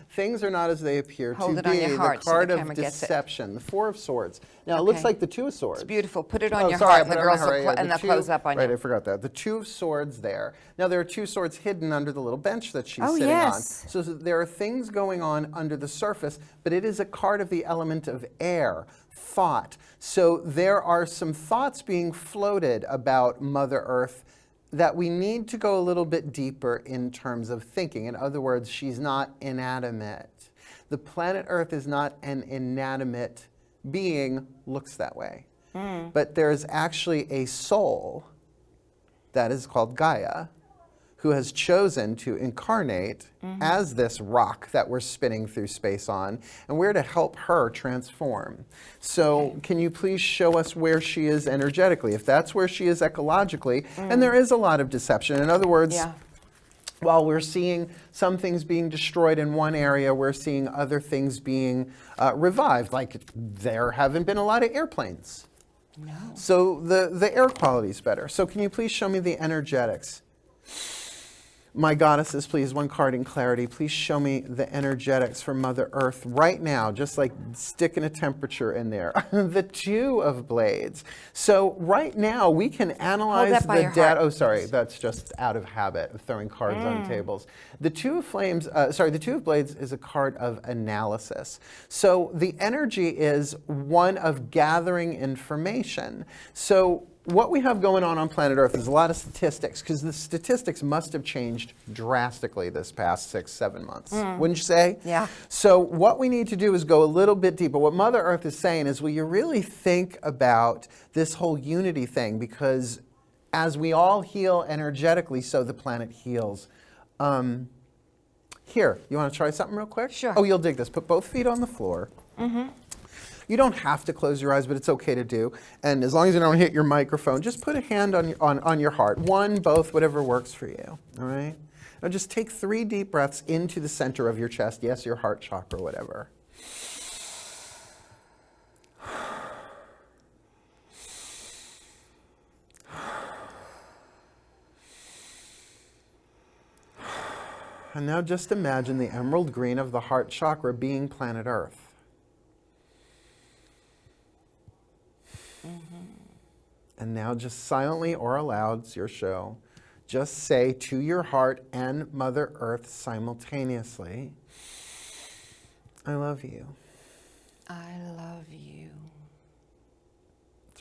Things are not as they appear to be. Hold it on your heart the card so the of camera gets it. deception, the Four of Swords. Now, it looks like the Two of Swords. It's beautiful. Put it on your sorry, heart, and the girls will and they'll close up on you. Right, I forgot that. The Two of Swords there. Now, there are two swords hidden under the little bench that she's sitting on. So there are things going on under the surface, but it is a card of the element of air, thought. So there are some thoughts being floated about Mother Earth that we need to go a little bit deeper in terms of thinking. In other words, she's not inanimate. The planet Earth is not an inanimate being, looks that way. But there's actually a soul that is called Gaia, who has chosen to incarnate as this rock that we're spinning through space on, and we're to help her transform. So can you please show us where she is energetically, if that's where she is ecologically, and there is a lot of deception. In other words, while we're seeing some things being destroyed in one area, we're seeing other things being revived, like there haven't been a lot of airplanes. No. So the air quality is better. So can you please show me the energetics? My goddesses, please, one card in clarity. Please show me the energetics for Mother Earth right now, just like sticking a temperature in there. The Two of Blades. So right now, we can analyze the data. Oh, sorry, that's just out of habit of throwing cards on tables. The Two of Flames, the Two of Blades is a card of analysis. So the energy is one of gathering information. So what we have going on planet Earth is a lot of statistics, because the statistics must have changed drastically this past 6-7 months, wouldn't you say? Yeah. So what we need to do is go a little bit deeper. What Mother Earth is saying is, will you really think about this whole unity thing? Because as we all heal energetically, so the planet heals. Here, you want to try something real quick? Sure. Oh, you'll dig this. Put both feet on the floor. You don't have to close your eyes, but it's okay to do. And as long as you don't hit your microphone, just put a hand on your heart. One, both, whatever works for you, all right? Now just take 3 deep breaths into the center of your chest. Yes, your heart chakra, whatever. And now just imagine the emerald green of the heart chakra being planet Earth. And now just silently or aloud, it's your show, just say to your heart and Mother Earth simultaneously, I love you. I love you.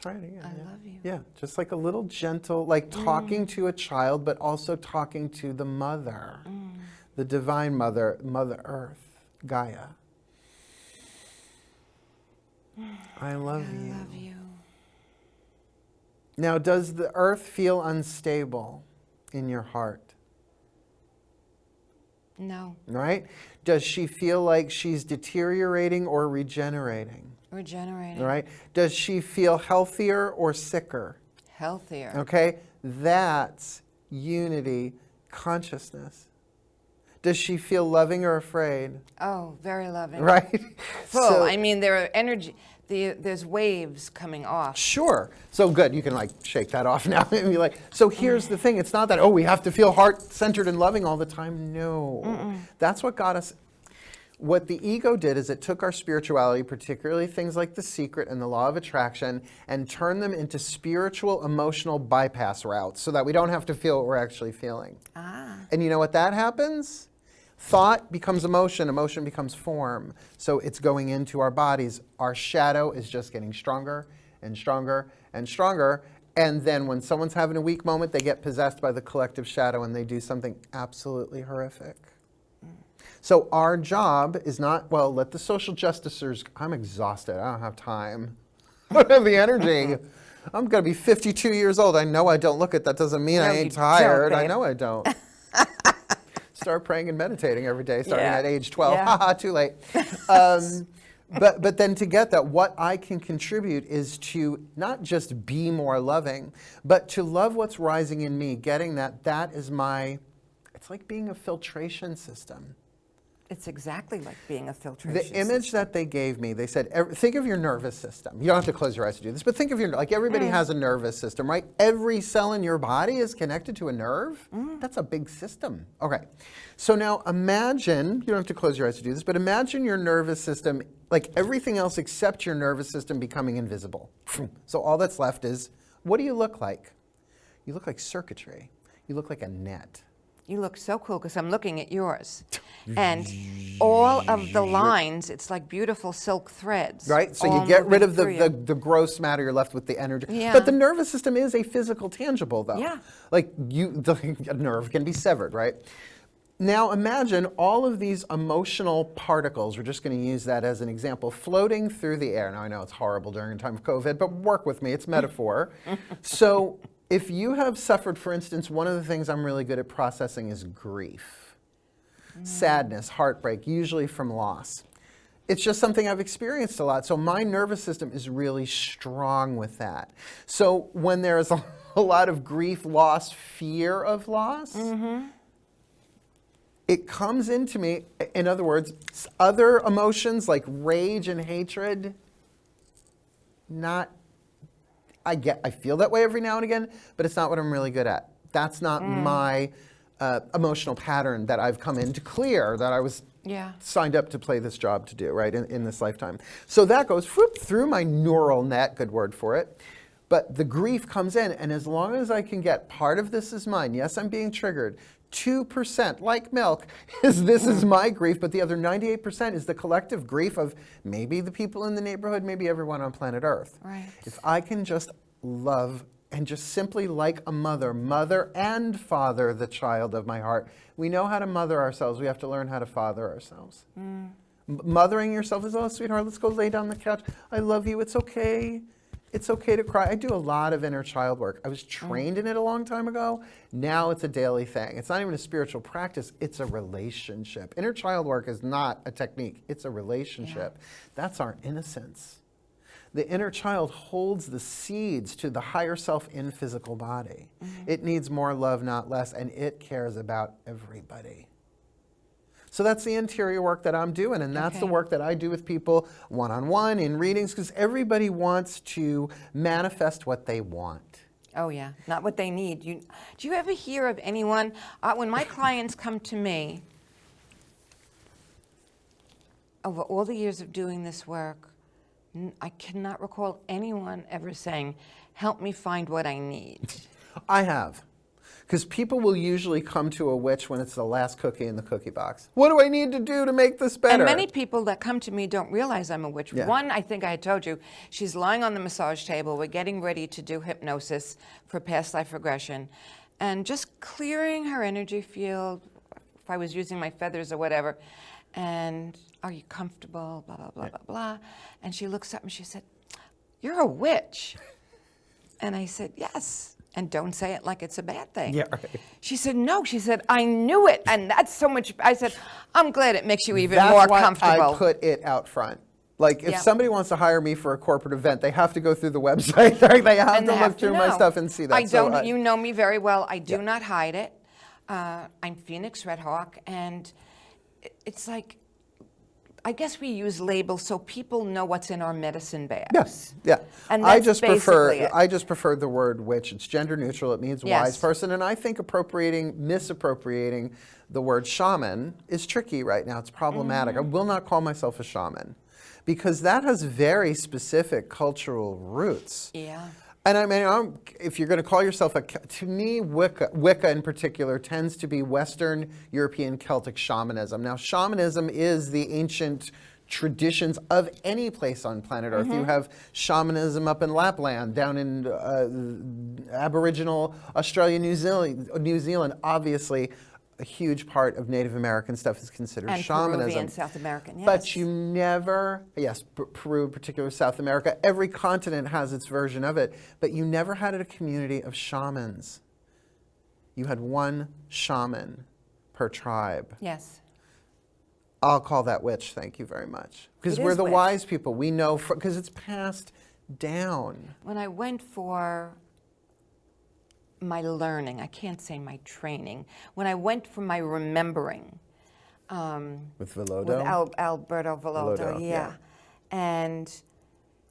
Try it again. I love you. Yeah, just like a little gentle, like talking to a child, but also talking to the mother, the divine mother, Mother Earth, Gaia. I love you. I love you. Now, does the earth feel unstable in your heart? No. Right? Does she feel like she's deteriorating or regenerating? Regenerating. Right? Does she feel healthier or sicker? Healthier. Okay? That's unity consciousness. Does she feel loving or afraid? Oh, very loving. Right? Full. So, I mean, there are energy. There's waves coming off. Sure. So good. You can like shake that off now and be like, so here's the thing. It's not that, oh, we have to feel heart-centered and loving all the time. No. That's what got us. What the ego did is it took our spirituality, particularly things like The Secret and the Law of Attraction, and turned them into spiritual, emotional bypass routes so that we don't have to feel what we're actually feeling. And you know what that happens? Thought becomes emotion, emotion becomes form. So it's going into our bodies. Our shadow is just getting stronger and stronger and stronger. And then when someone's having a weak moment, they get possessed by the collective shadow and they do something absolutely horrific. So our job is not, well, let the social justicers, I'm exhausted, I don't have time. I don't have the energy. I'm going to be 52 years old. I know I don't look it. That doesn't mean I ain't tired. I know I don't. Start praying and meditating every day, starting at age 12. Haha, too late. But then to get that, what I can contribute is to not just be more loving, but to love what's rising in me, getting that is my, it's like being a filtration system. It's exactly like being a filtration system. The image that they gave me, they said, think of your nervous system. You don't have to close your eyes to do this, but think of your, like everybody has a nervous system, right? Every cell in your body is connected to a nerve. That's a big system. Okay, so now imagine, you don't have to close your eyes to do this, but imagine your nervous system, like everything else except your nervous system becoming invisible. So all that's left is, what do you look like? You look like circuitry. You look like a net. You look so cool because I'm looking at yours. And all of the lines, it's like beautiful silk threads. Right? So you get rid of the gross matter, you're left with the energy. Yeah. But the nervous system is a physical tangible, though. Yeah. Like a nerve can be severed, right? Now imagine all of these emotional particles, we're just going to use that as an example, floating through the air. Now I know it's horrible during a time of COVID, but work with me, it's metaphor. So if you have suffered, for instance, one of the things I'm really good at processing is grief. Sadness, heartbreak, usually from loss. It's just something I've experienced a lot. So my nervous system is really strong with that. So when there's a lot of grief, loss, fear of loss, it comes into me, in other words, other emotions like rage and hatred, I feel that way every now and again, but it's not what I'm really good at. That's not my emotional pattern that I've come in to clear, that I was signed up to play this job to do, right, in this lifetime. So that goes through my neural net, good word for it, but the grief comes in, and as long as I can get part of this is mine, yes, I'm being triggered, 2%, like milk, this is my grief, but the other 98% is the collective grief of maybe the people in the neighborhood, maybe everyone on planet Earth. Right. If I can just love and just simply like a mother and father the child of my heart. We know how to mother ourselves. We have to learn how to father ourselves. Mothering yourself is, oh, sweetheart, let's go lay down on the couch. I love you. It's okay. It's okay to cry. I do a lot of inner child work. I was trained in it a long time ago. Now it's a daily thing. It's not even a spiritual practice. It's a relationship. Inner child work is not a technique. It's a relationship. That's our innocence. The inner child holds the seeds to the higher self in physical body. It needs more love, not less, and it cares about everybody. So that's the interior work that I'm doing, and that's the work that I do with people one-on-one in readings, because everybody wants to manifest what they want. Oh yeah, not what they need. Do you ever hear of anyone, when my clients come to me, over all the years of doing this work, I cannot recall anyone ever saying, help me find what I need. I have. Because people will usually come to a witch when it's the last cookie in the cookie box. What do I need to do to make this better? And many people that come to me don't realize I'm a witch. One, I think I had told you, she's lying on the massage table. We're getting ready to do hypnosis for past life regression. And just clearing her energy field, if I was using my feathers or whatever. And are you comfortable, blah, blah, blah, blah, blah. And she looks up and she said, you're a witch. And I said, yes. And don't say it like it's a bad thing. Yeah, right. She said, no. She said, I knew it. And that's so much. I said, I'm glad it makes you even more comfortable. That's why I put it out front. Like, if somebody wants to hire me for a corporate event, they have to go through the website. They have to look through my stuff and see that. You know me very well. I do not hide it. I'm Phoenix Redhawk. And it's like, I guess we use labels so people know what's in our medicine bags. Yes, yeah. And that's basically it. I just prefer the word witch. It's gender neutral. It means wise person. And I think misappropriating the word shaman is tricky right now. It's problematic. I will not call myself a shaman because that has very specific cultural roots. Yeah. And I mean, if you're going to call yourself to me, Wicca in particular tends to be Western European Celtic shamanism. Now, shamanism is the ancient traditions of any place on planet Earth. You have shamanism up in Lapland, down in Aboriginal Australia, New Zealand, obviously. A huge part of Native American stuff is considered shamanism. Peruvian, South American, yes. But you never, Peru, particularly South America, every continent has its version of it, but you never had a community of shamans. You had one shaman per tribe. Yes. I'll call that witch, thank you very much. Because we're the wise people. We know, because it's passed down. When I went for my learning, I can't say my training, when I went for my remembering. With Velodo? With Alberto Velodo, yeah. And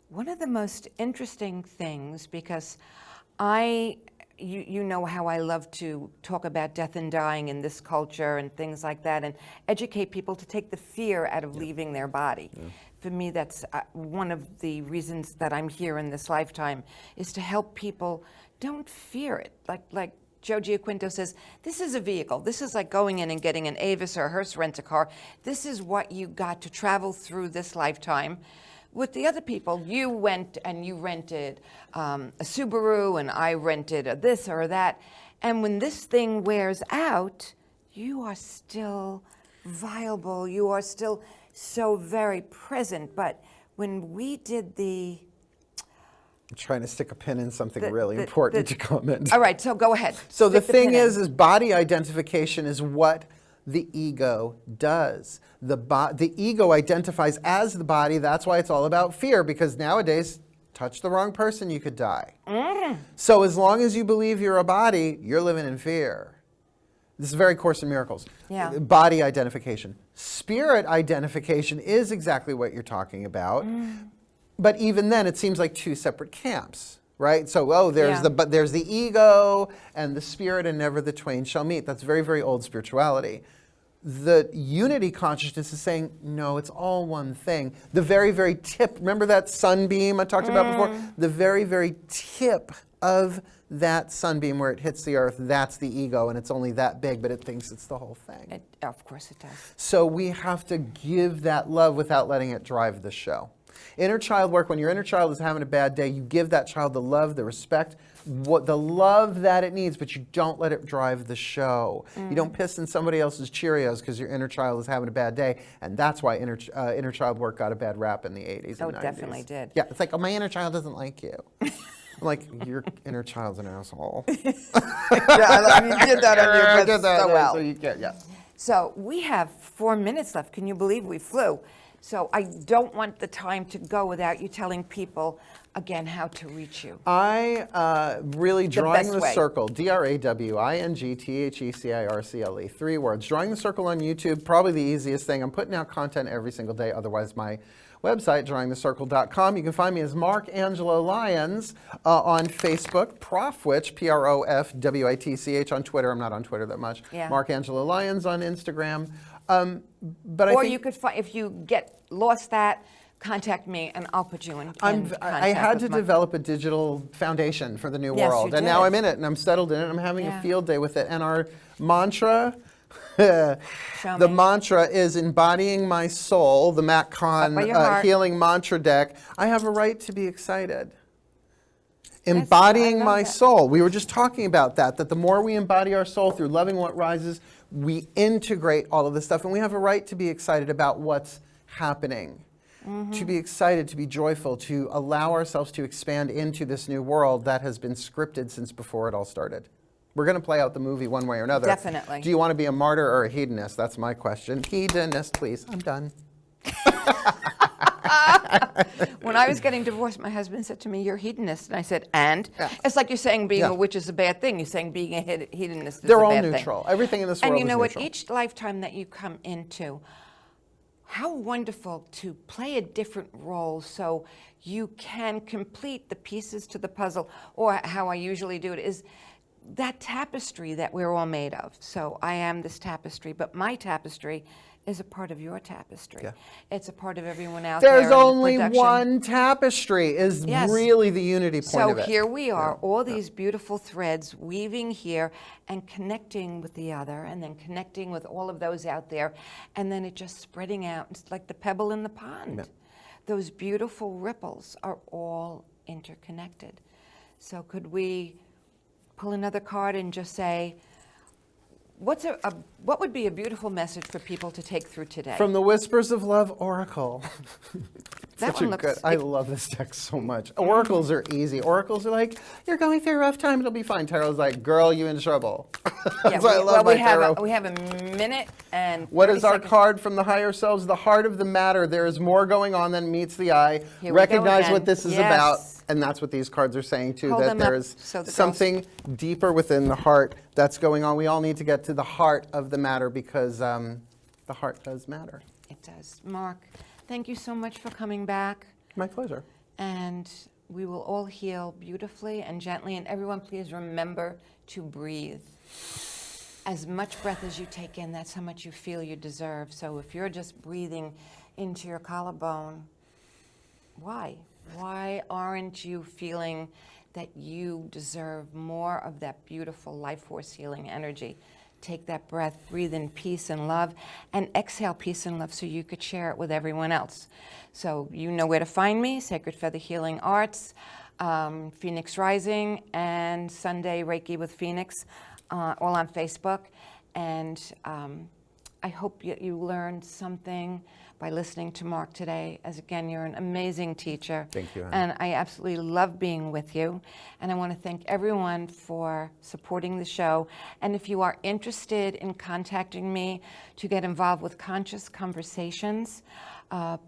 one of the most interesting things, because you know how I love to talk about death and dying in this culture and things like that, and educate people to take the fear out of leaving their body. For me, that's one of the reasons that I'm here in this lifetime, is to help people. Don't fear it. Like Joe Giaquinto says, this is a vehicle. This is like going in and getting an Avis or a Hearst rent-a-car. This is what you got to travel through this lifetime. With the other people, you went and you rented a Subaru, and I rented a this or that. And when this thing wears out, you are still viable. You are still so very present. But when we did I'm trying to stick a pin in something really important to comment. All right, so go ahead. So the thing is body identification is what the ego does. The ego identifies as the body. That's why it's all about fear, because nowadays, touch the wrong person, you could die. So as long as you believe you're a body, you're living in fear. This is very Course in Miracles. Yeah. Body identification. Spirit identification is exactly what you're talking about. But even then, it seems like two separate camps, right? So, there's the ego and the spirit, and never the twain shall meet. That's very, very old spirituality. The unity consciousness is saying, no, it's all one thing. The very, very tip, remember that sunbeam I talked about before? The very, very tip of that sunbeam where it hits the earth, that's the ego, and it's only that big, but it thinks it's the whole thing. Of course it does. So we have to give that love without letting it drive the show. Inner child work, when your inner child is having a bad day, you give that child the love, the respect, the love that it needs, but you don't let it drive the show. You don't piss in somebody else's Cheerios because your inner child is having a bad day, and that's why inner child work got a bad rap in the 80s and 90s. Oh, definitely did. Yeah, it's like, oh, my inner child doesn't like you. I'm like, your inner child's an asshole. Yeah, I mean, you did that on your did that so well. So you can't, yeah. So we have 4 minutes left. Can you believe we flew? So I don't want the time to go without you telling people, again, how to reach you. Really, Drawing the Circle, DrawingTheCircle, 3 words. Drawing the Circle on YouTube, probably the easiest thing. I'm putting out content every single day, otherwise my website, DrawingTheCircle.com. You can find me as Mark Angelo Lyons on Facebook, Profwitch, Profwitch on Twitter. I'm not on Twitter that much. Yeah. Mark Angelo Lyons on Instagram. You could find, if you get lost contact me and I'll put you in contact. I had to develop a digital foundation for the new world, and now I'm in it and I'm settled in it and I'm having a field day with it. And our mantra, the mantra is embodying my soul, the Matt Kahn healing mantra deck. I have a right to be excited. Embodying my soul. We were just talking about that the more we embody our soul through loving what rises, we integrate all of this stuff, and we have a right to be excited about what's happening. To be excited, to be joyful, to allow ourselves to expand into this new world that has been scripted since before it all started. We're going to play out the movie one way or another. Definitely. Do you want to be a martyr or a hedonist? That's my question. Hedonist, please. I'm done. When I was getting divorced, my husband said to me, "You're a hedonist." And I said, "And?" Yeah. It's like you're saying being a witch is a bad thing. You're saying being a hedonist is a bad thing. They're all neutral. Everything in this world is neutral. And you know what? Each lifetime that you come into, how wonderful to play a different role so you can complete the pieces to the puzzle, or how I usually do it is that tapestry that we're all made of. So I am this tapestry, but my tapestry is a part of your tapestry. Yeah. It's a part of everyone out there. There's in the only production. one tapestry is really the unity point of it. So here we are, all these beautiful threads weaving here and connecting with the other, and then connecting with all of those out there, and then it just spreading out. It's like the pebble in the pond. Yeah. Those beautiful ripples are all interconnected. So could we pull another card and just say, what would be a beautiful message for people to take through today? From the Whispers of Love Oracle. That one looks good. I love this deck so much. Oracles are easy. Oracles are like, you're going through a rough time, it'll be fine. Tarot's like, girl, you in trouble. Yeah, So I love my tarot. we have a minute and What is our 30 seconds. card from the higher selves? The heart of the matter. There is more going on than meets the eye. Here we go Recognize again. what this is Yes. about. And that's what these cards are saying too, Hold that them up there's so the girls- something deeper within the heart that's going on. We all need to get to the heart of the matter because the heart does matter. It does. Mark, thank you so much for coming back. My pleasure. And we will all heal beautifully and gently. And everyone, please remember to breathe. As much breath as you take in, that's how much you feel you deserve. So if you're just breathing into your collarbone, why? Why aren't you feeling that you deserve more of that beautiful life force healing energy? Take that breath, breathe in peace and love, and exhale peace and love so you could share it with everyone else. So you know where to find me, Sacred Feather Healing Arts, Phoenix Rising, and Sunday Reiki with Phoenix, all on Facebook. And I hope you learned something by listening to Mark today. As again, you're an amazing teacher. Thank you, Anna. And I absolutely love being with you. And I want to thank everyone for supporting the show. And if you are interested in contacting me to get involved with Conscious Conversations,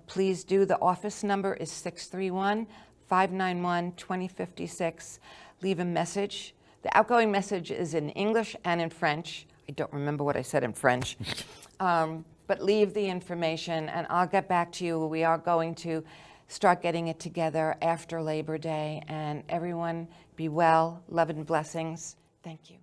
please do. The office number is 631-591-2056. Leave a message. The outgoing message is in English and in French. I don't remember what I said in French. But leave the information and I'll get back to you. We are going to start getting it together after Labor Day. And everyone be well, love and blessings. Thank you.